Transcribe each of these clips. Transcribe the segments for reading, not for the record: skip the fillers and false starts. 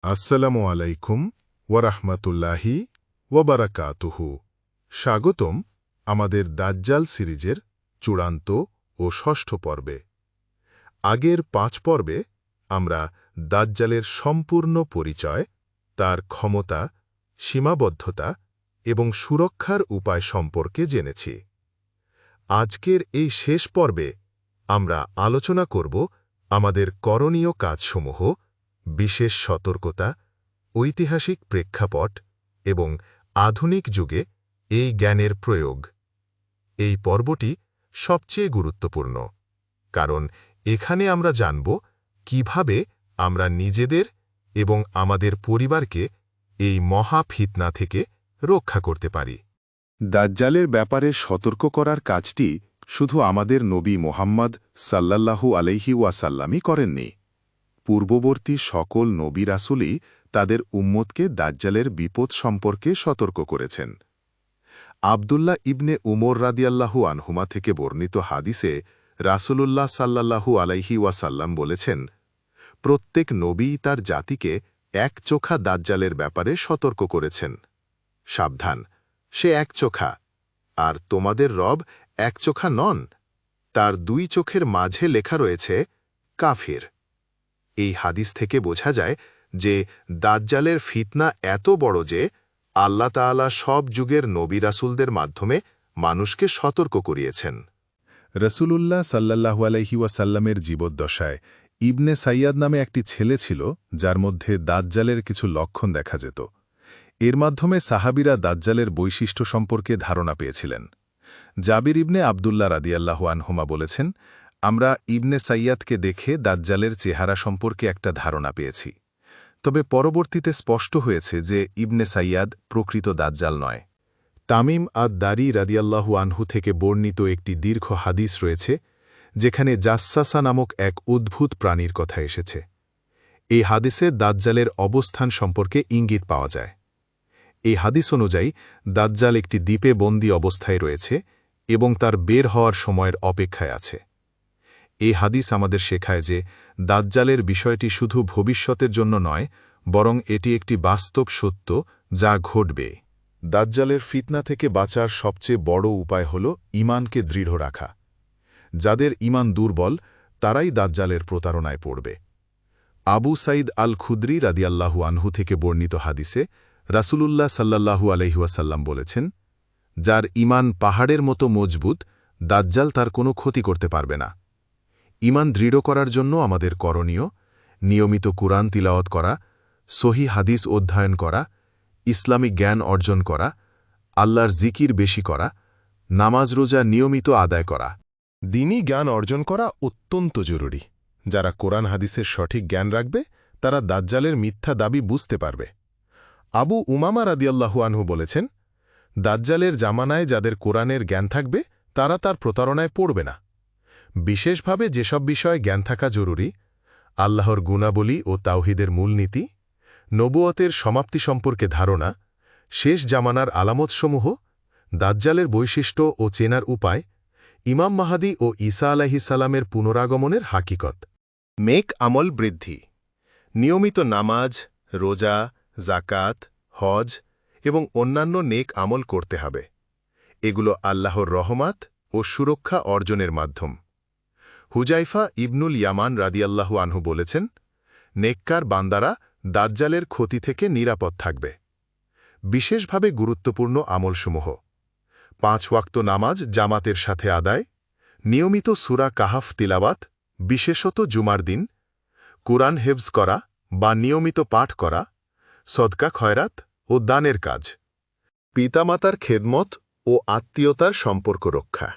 আসসালামু আলাইকুম ওয়ারাহমাতুল্লাহি ওয়াবারাকাতুহু। স্বাগতম আমাদের দাজ্জাল সিরিজের চূড়ান্ত ও ষষ্ঠ পর্বে। আগের 5 পর্বে আমরা দাজ্জালের সম্পূর্ণ পরিচয়, তার ক্ষমতা, সীমাবদ্ধতা এবং সুরক্ষার উপায় সম্পর্কে জেনেছি। আজকের এই শেষ পর্বে আমরা আলোচনা করব আমাদের করণীয় কাজসমূহ, বিশেষ সতর্কতা, ঐতিহাসিক প্রেক্ষাপট এবং আধুনিক যুগে এই জ্ঞানের প্রয়োগ। এই পর্বটি সবচেয়ে গুরুত্বপূর্ণ, কারণ এখানে আমরা জানব কিভাবে আমরা নিজেদের এবং আমাদের পরিবারকে এই মহা ফিতনা থেকে রক্ষা করতে পারি। দাজ্জালের ব্যাপারে সতর্ক করার কাজটি শুধু আমাদের নবী মোহাম্মদ সাল্লাল্লাহু আলাইহি ওয়াসাল্লামই করেননি। পূর্ববর্তী সকল নবী রাসূলই তাদের উম্মতকে দাজ্জালের বিপদ সম্পর্কে সতর্ক করেছেন। আবদুল্লাহ ইবনে উমর রাদিয়াল্লাহু আনহুমা থেকে বর্ণিত হাদিসে রাসূলুল্লাহ সাল্লাল্লাহু আলাইহি ওয়াসাল্লাম বলেছেন, প্রত্যেক নবী তার জাতিকে একচোখা দাজ্জালের ব্যাপারে সতর্ক করেছেন। সাবধান, সে একচোখা, আর তোমাদের রব একচোখা নন, তার 2 চোখের মাঝে লেখা রয়েছে কাফির। এই হাদিস থেকে বোঝা যায় যে দাজ্জালের ফিতনা এত বড় যে আল্লাহ তাআলা সব যুগের নবী রাসূলদের মাধ্যমে মানুষকে সতর্ক করিয়েছেন। রাসূলুল্লাহ সাল্লাল্লাহু আলাইহি ওয়াসাল্লামের জীবদ্দশায় ইবনে সাইয়াদ নামে একটি ছেলে ছিল, যার মধ্যে দাজ্জালের কিছু লক্ষণ দেখা যেত। এর মাধ্যমে সাহাবীরা দাজ্জালের বৈশিষ্ট্য সম্পর্কে ধারণা পেয়েছিলেন। জাবির ইবনে আবদুল্লাহ রাদিয়াল্লাহু আনহুমা বলেছেন, আমরা ইবনে সাইয়াদকে দেখে দাজ্জালের চেহারা সম্পর্কে একটা ধারণা পেয়েছি। তবে পরবর্তীতে স্পষ্ট হয়েছে যে ইবনে সাইয়াদ প্রকৃত দাজ্জাল নয়। তামিম আদ-দারি রাদিয়াল্লাহু আনহু থেকে বর্ণিত একটি দীর্ঘ হাদিস রয়েছে, যেখানে জাসসাসা নামক এক অদ্ভুত প্রাণীর কথা এসেছে। এই হাদিসে দাজ্জালের অবস্থান সম্পর্কে ইঙ্গিত পাওয়া যায়। এই হাদিস অনুযায়ী দাজ্জাল একটি দ্বীপে বন্দী অবস্থায় রয়েছে এবং তার বের হওয়ার সময়ের অপেক্ষায় আছে। এই হাদিস আমাদের শেখায় যে দাজ্জালের বিষয়টি শুধু ভবিষ্যতের জন্য নয়, বরং এটি একটি বাস্তব সত্য যা ঘটবে। দাজ্জালের ফিতনা থেকে বাঁচার সবচেয়ে বড় উপায় হল ঈমানকে দৃঢ় রাখা। যাদের ঈমান দুর্বল, তারাই দাজ্জালের প্রতারণায় পড়বে। আবু সাঈদ আল খুদরি রাদিয়াল্লাহু আনহু থেকে বর্ণিত হাদিসে রাসূলুল্লাহ সাল্লাল্লাহু আলাইহি ওয়াসাল্লাম বলেছেন, যার ঈমান পাহাড়ের মতো মজবুত, দাজ্জাল তার কোনো ক্ষতি করতে পারবে না। ঈমান দৃঢ় করার জন্য আমাদের করণীয় নিয়মিত কুরআন তিলাওয়াত করা, সহিহ হাদিস অধ্যয়ন করা, ইসলামিক জ্ঞান অর্জন করা, আল্লাহর জিকির বেশি করা, নামাজ রোজা নিয়মিত আদায় করা। দ্বীনি জ্ঞান অর্জন করা অত্যন্ত জরুরি। যারা কোরআন হাদিসের সঠিক জ্ঞান রাখবে, তারা দাজ্জালের মিথ্যা দাবি বুঝতে পারবে। আবু উমামা রাদিয়াল্লাহু আনহু বলেছেন, দাজ্জালের জামানায় যাদের কোরআনের জ্ঞান থাকবে, তারা তার প্রতারণায় পড়বে না। বিশেষভাবে যেসব বিষয়ে জ্ঞান থাকা জরুরি: আল্লাহর গুণাবলী ও তাওহীদের মূলনীতি, নবুয়তের সমাপ্তি সম্পর্কে ধারণা, শেষ জামানার আলামতসমূহ, দাজ্জালের বৈশিষ্ট্য ও চেনার উপায়, ইমাম মাহাদি ও ঈসা আলাইহিস সালামের পুনরাগমনের হাকিকত। নেক আমল বৃদ্ধি: নিয়মিত নামাজ, রোজা, যাকাত, হজ এবং অন্যান্য নেক আমল করতে হবে। এগুলো আল্লাহর রহমত ও সুরক্ষা অর্জনের মাধ্যম। হুজাইফা ইবনুল ইয়ামান রাদিয়াল্লাহু আনহু বলেছেন, নেককার বান্দারা দাজ্জালের ক্ষতি থেকে নিরাপদ থাকবে। বিশেষভাবে গুরুত্বপূর্ণ আমলসমূহ: 5 ওয়াক্ত নামাজ জামাতের সাথে আদায়, নিয়মিত সূরা কাহাফ তিলাওয়াত, বিশেষত জুমার দিন, কুরআন হেফজ করা বা নিয়মিত পাঠ করা, সদকা খয়রাত ও দানের কাজ, পিতামাতার খেদমত ও আত্মীয়তার সম্পর্ক রক্ষা,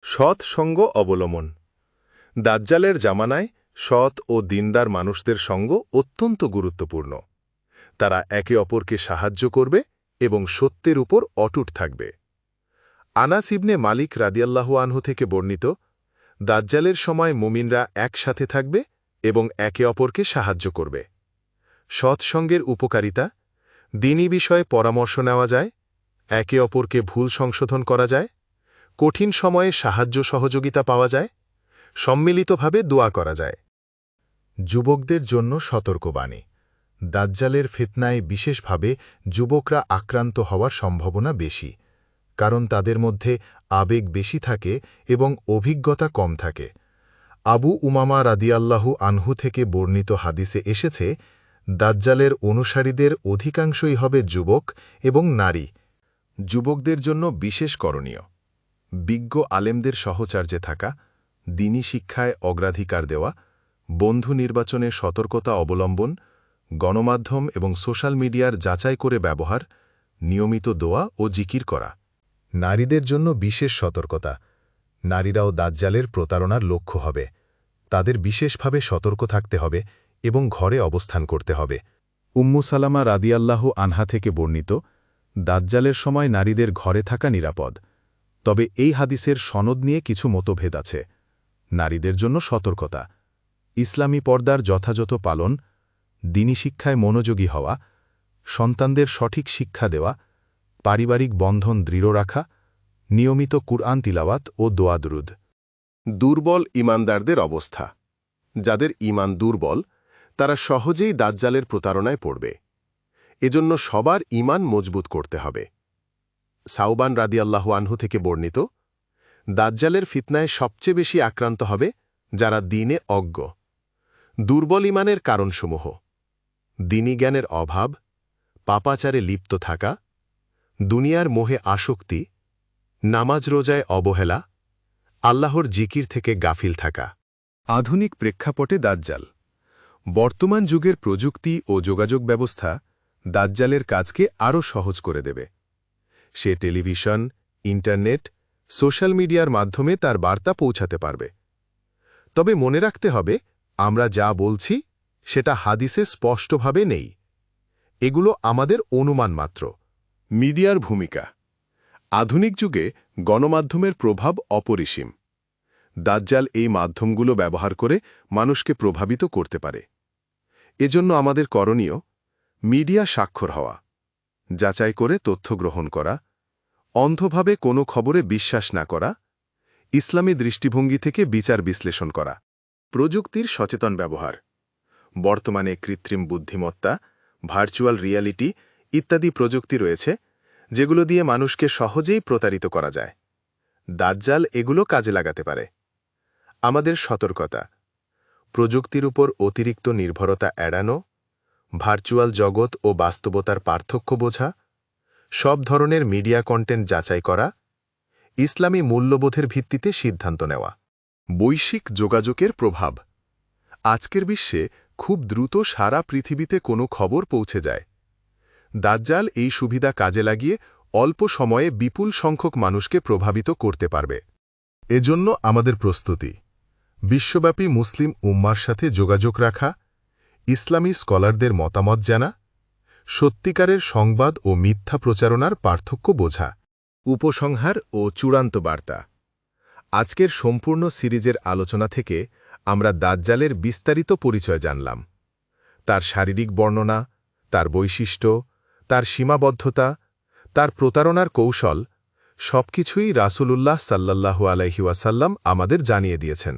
সৎ সঙ্গ অবলম্বন। দাজ্জালের জামানায় সৎ ও দিনদার মানুষদের সঙ্গ অত্যন্ত গুরুত্বপূর্ণ। তারা একে অপরকে সাহায্য করবে এবং সত্যের উপর অটুট থাকবে। আনাস ইবনে মালিক রাদিয়াল্লাহু আনহু থেকে বর্ণিত, দাজ্জালের সময় মুমিনরা একসাথে থাকবে এবং একে অপরকে সাহায্য করবে। সৎসঙ্গের উপকারিতা: দ্বীনি বিষয়ে পরামর্শ নেওয়া যায়, একে অপরকে ভুল সংশোধন করা যায়, কঠিন সময়ে সাহায্য সহযোগিতা পাওয়া যায়, সম্মিলিতভাবে দোয়া করা যায়। যুবকদের জন্য সতর্কবাণী: দাজ্জালের ফিতনায় বিশেষভাবে যুবকরা আক্রান্ত হওয়ার সম্ভাবনা বেশি, কারণ তাদের মধ্যে আবেগ বেশি থাকে এবং অভিজ্ঞতা কম থাকে। আবু উমামা রাদিয়াল্লাহু আনহু থেকে বর্ণিত হাদিসে এসেছে, দাজ্জালের অনুসারীদের অধিকাংশই হবে যুবক এবং নারী। যুবকদের জন্য বিশেষ করণীয়: বিজ্ঞ আলেমদের সহচার্যে থাকা, দ্বীনি শিক্ষায় অগ্রাধিকার দেওয়া, বন্ধু নির্বাচনে সতর্কতা অবলম্বন, গণমাধ্যম এবং সোশ্যাল মিডিয়ার যাচাই করে ব্যবহার, নিয়মিত দোয়া ও জিকির করা। নারীদের জন্য বিশেষ সতর্কতা: নারীরাও দাজ্জালের প্রতারণার লক্ষ্য হবে। তাদের বিশেষভাবে সতর্ক থাকতে হবে এবং ঘরে অবস্থান করতে হবে। উম্মু সালামা রাদিয়াল্লাহু আনহা থেকে বর্ণিত, দাজ্জালের সময় নারীদের ঘরে থাকা নিরাপদ। তবে এই হাদিসের সনদ নিয়ে কিছু মতভেদ আছে। নারীদের জন্য সতর্কতা: ইসলামী পর্দার যথাযথ পালন, দ্বীনি শিক্ষায় মনোযোগী হওয়া, সন্তানদের সঠিক শিক্ষা দেওয়া, পারিবারিক বন্ধন দৃঢ় রাখা, নিয়মিত কুরআন তিলাওয়াত ও দোয়া দুরুদ। দুর্বল ঈমানদারদের অবস্থা: যাদের ঈমান দুর্বল, তারা সহজেই দাজ্জালের প্রতারণায় পড়বে। এজন্য সবার ঈমান মজবুত করতে হবে। সাউবান রাদিয়াল্লাহু আনহু থেকে বর্ণিত, দাজ্জালের ফিতনায় সবচেয়ে বেশি আক্রান্ত হবে যারা দ্বীনে অজ্ঞ। দুর্বল ঈমানের কারণসমূহ: দ্বীনি জ্ঞানের অভাব, পাপাচারে লিপ্ত থাকা, দুনিয়ার মোহে আসক্তি, নামাজ রোজায় অবহেলা, আল্লাহর জিকির থেকে গাফিল থাকা। আধুনিক প্রেক্ষাপটে দাজ্জাল: বর্তমান যুগের প্রযুক্তি ও যোগাযোগ ব্যবস্থা দাজ্জালের কাজকে আরও সহজ করে দেবে। সে টেলিভিশন, ইন্টারনেট, সোশ্যাল মিডিয়ার মাধ্যমে তার বার্তা পৌঁছাতে পারবে। তবে মনে রাখতে হবে, আমরা যা বলছি সেটা হাদিসে স্পষ্টভাবে নেই। এগুলো আমাদের অনুমান মাত্র। মিডিয়ার ভূমিকা: আধুনিক যুগে গণমাধ্যমের প্রভাব অপরিসীম। দাজ্জাল এই মাধ্যমগুলো ব্যবহার করে মানুষকে প্রভাবিত করতে পারে। এজন্য আমাদের করণীয়: মিডিয়া স্বাক্ষর হওয়া, যাচাই করে তথ্য গ্রহণ করা, অন্ধভাবে কোনো খবরে বিশ্বাস না করা, ইসলামী দৃষ্টিভঙ্গি থেকে বিচার বিশ্লেষণ করা। প্রযুক্তির সচেতন ব্যবহার: বর্তমানে কৃত্রিম বুদ্ধিমত্তা, ভার্চুয়াল রিয়ালিটি ইত্যাদি প্রযুক্তি রয়েছে, যেগুলো দিয়ে মানুষকে সহজেই প্রতারিত করা যায়। দাজ্জাল এগুলো কাজে লাগাতে পারে। আমাদের সতর্কতা: প্রযুক্তির উপর অতিরিক্ত নির্ভরতা এড়ানো, ভার্চুয়াল জগৎ ও বাস্তবতার পার্থক্য বোঝা, সব ধরনের মিডিয়া কন্টেন্ট যাচাই করা, ইসলামী মূল্যবোধের ভিত্তিতে সিদ্ধান্ত নেওয়া। বৈশ্বিক যোগাযোগের প্রভাব: আজকের বিশ্বে খুব দ্রুত সারা পৃথিবীতে কোনো খবর পৌঁছে যায়। দাজ্জাল এই সুবিধা কাজে লাগিয়ে অল্প সময়ে বিপুল সংখ্যক মানুষকে প্রভাবিত করতে পারবে। এজন্য আমাদের প্রস্তুতি: বিশ্বব্যাপী মুসলিম উম্মার সাথে যোগাযোগ রাখা, ইসলামী স্কলারদের মতামত জানা, সত্যিকারের সংবাদ ও মিথ্যা প্রচারণার পার্থক্য বোঝা। উপসংহার ও চূড়ান্ত বার্তা: আজকের সম্পূর্ণ সিরিজের আলোচনা থেকে আমরা দাজ্জালের বিস্তারিত পরিচয় জানলাম। তার শারীরিক বর্ণনা, তার বৈশিষ্ট্য, তার সীমাবদ্ধতা, তার প্রতারণার কৌশল সবকিছুই রাসূলুল্লাহ সাল্লাল্লাহু আলাইহি ওয়াসাল্লাম আমাদের জানিয়ে দিয়েছেন।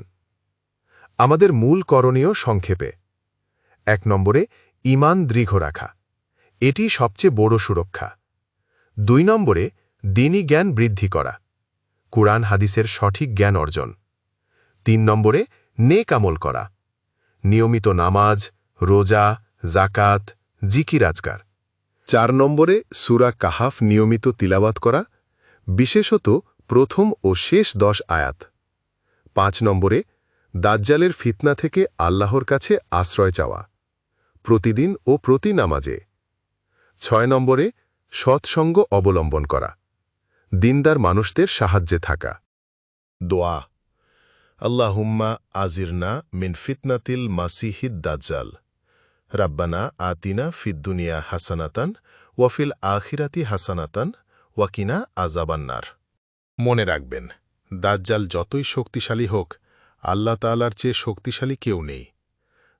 আমাদের মূল করণীয় সংক্ষেপে: ১ নম্বরে ঈমান দৃঢ় রাখা, এটি সবচেয়ে বড় সুরক্ষা। ২ নম্বরে দ্বীনি জ্ঞান বৃদ্ধি করা, কুরআন হাদিসের সঠিক জ্ঞান অর্জন। ৩ নম্বরে নেক আমল করা, নিয়মিত নামাজ, রোজা, যাকাত, জিকির আজকার। ৪ নম্বরে সূরা কাহাফ নিয়মিত তিলাওয়াত করা, বিশেষত প্রথম ও শেষ ১০ আয়াত। ৫ নম্বরে দাজ্জালের ফিতনা থেকে আল্লাহর কাছে আশ্রয় চাওয়া, প্রতিদিন ও প্রতি নামাজে। ৬ নম্বরে সৎসঙ্গ অবলম্বন করা, দিনদার মানুষদের সাহায্যে থাকা। দোয়া: আল্লাহুম্মা আজিরনা মিন ফিতনাতিল মাসিহিদ দাজ্জাল। রাব্বানা আতিনা ফিদ দুনিয়া হাসানাতান ওয়াফিল আখিরাতি হাসানাতান ওয়াকিনা আযাবান্নার। মনে রাখবেন, দাজ্জাল যতই শক্তিশালী হোক, আল্লাহ তাআলার চেয়ে শক্তিশালী কেউ নেই।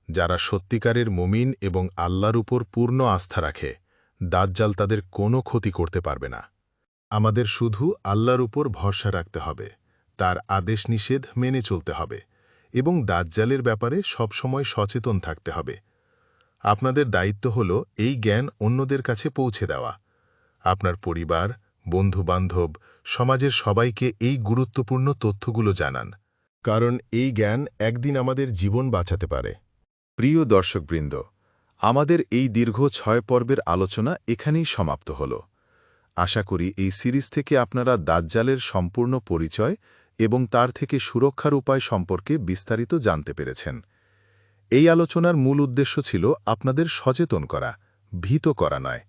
যারা সত্যিকারের মুমিন এবং আল্লাহর উপর পূর্ণ আস্থা রাখে, দাজ্জাল তাদের কোনো ক্ষতি করতে পারবে না। আমাদের শুধু আল্লাহর উপর ভরসা রাখতে হবে, তার আদেশ নিষেধ মেনে চলতে হবে এবং দাজ্জালের ব্যাপারে সবসময় সচেতন থাকতে হবে। আপনাদের দায়িত্ব হল এই জ্ঞান অন্যদের কাছে পৌঁছে দেওয়া। আপনার পরিবার, বন্ধু-বান্ধব, সমাজের সবাইকে এই গুরুত্বপূর্ণ তথ্যগুলো জানান, কারণ এই জ্ঞান একদিন আমাদের জীবন বাঁচাতে পারে। প্রিয় দর্শকবৃন্দ, আমাদের এই দীর্ঘ 6 পর্বের আলোচনা এখানেই সমাপ্ত হল। আশা করি এই সিরিজ থেকে আপনারা দাজ্জালের সম্পূর্ণ পরিচয় এবং তার থেকে সুরক্ষার উপায় সম্পর্কে বিস্তারিত জানতে পেরেছেন। এই আলোচনার মূল উদ্দেশ্য ছিল আপনাদের সচেতন করা, ভীত করা নয়।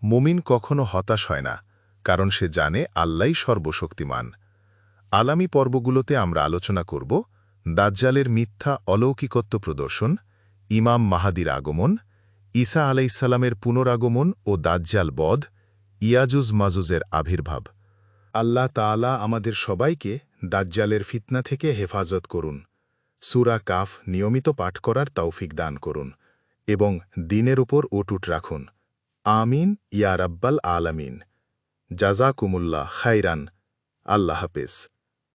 মুমিন কখনো হতাশ হয় না, কারণ সে জানে আল্লাহই সর্বশক্তিমান। আলামী পর্বগুলোতে আমরা আলোচনা করব দাজ্জালের মিথ্যা অলৌকিকত্ব প্রদর্শন, ইমাম মাহাদির আগমন, ঈসা আলাইসাল্লামের পুনরাগমন ও দাজ্জাল বধ, ইয়াজুজ মাজুজের আবির্ভাব। আল্লাহ তাআলা আমাদের সবাইকে দাজ্জালের ফিতনা থেকে হেফাজত করুন। সূরা কাফ নিয়মিত পাঠ করার তৌফিক দান করুন এবং দ্বীনের উপর অটুট রাখুন। আমিন ইয়া রাব্বাল আলামিন। জাযাকুমুল্লাহ খাইরান। আল্লাহ হাফেজ।